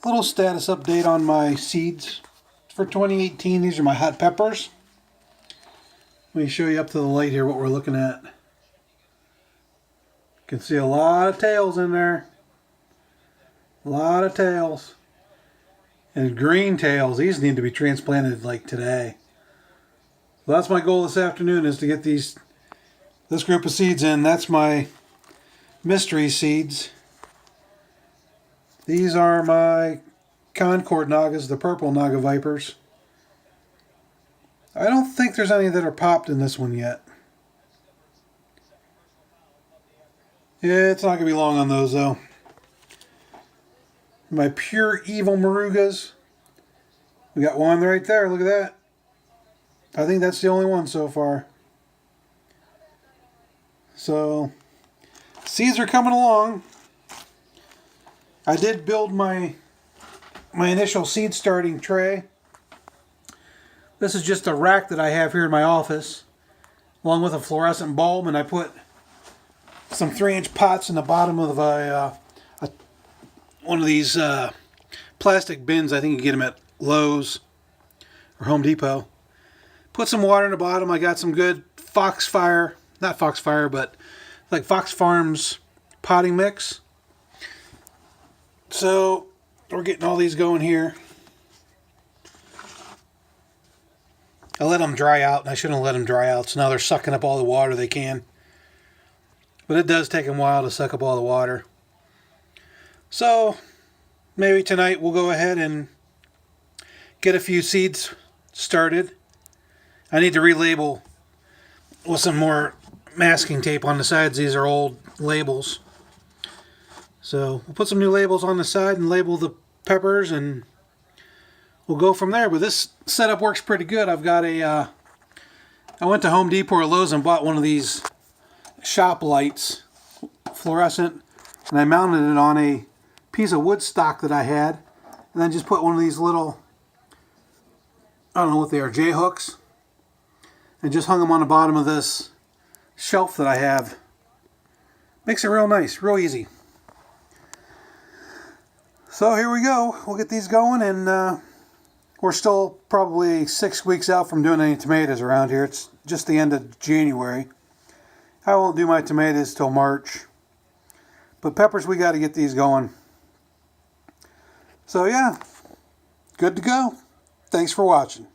Little status update on my seeds for 2018. These are my hot peppers. Let me show you up to the light here what we're looking at. You can see a lot of tails in there. A lot of tails. And green tails. These need to be transplanted like today. So that's my goal this afternoon, is to get this group of seeds in. That's my mystery seeds. These are my Concord Nagas, the purple Naga Vipers. I don't think there's any that are popped in this one yet. Yeah, it's not going to be long on those though. My pure evil Morugas. We got one right there, look at that. I think that's the only one so far. So, seeds are coming along. I did build my initial seed starting tray. This is just a rack that I have here in my office, along with a fluorescent bulb, and I put some 3-inch pots in the bottom of one of these plastic bins. I think you can get them at Lowe's or Home Depot. Put some water in the bottom. I got some good Foxfire, not Foxfire, but like Fox Farms potting mix. So we're getting all these going here. I let them dry out, and I shouldn't have let them dry out, so now they're sucking up all the water they can. But it does take them a while to suck up all the water. So maybe tonight we'll go ahead and get a few seeds started. I need to relabel with some more masking tape on the sides. These are old labels. So we'll put some new labels on the side and label the peppers, and we'll go from there. But this setup works pretty good. I've got I went to Home Depot or Lowe's and bought one of these shop lights, fluorescent, and I mounted it on a piece of wood stock that I had, and then just put one of these little, I don't know what they are, J-hooks, and just hung them on the bottom of this shelf that I have. Makes it real nice, real easy. So here we go. We'll get these going, and we're still probably 6 weeks out from doing any tomatoes around here. It's just the end of January. I won't do my tomatoes till March. But peppers, we got to get these going. So yeah, good to go. Thanks for watching.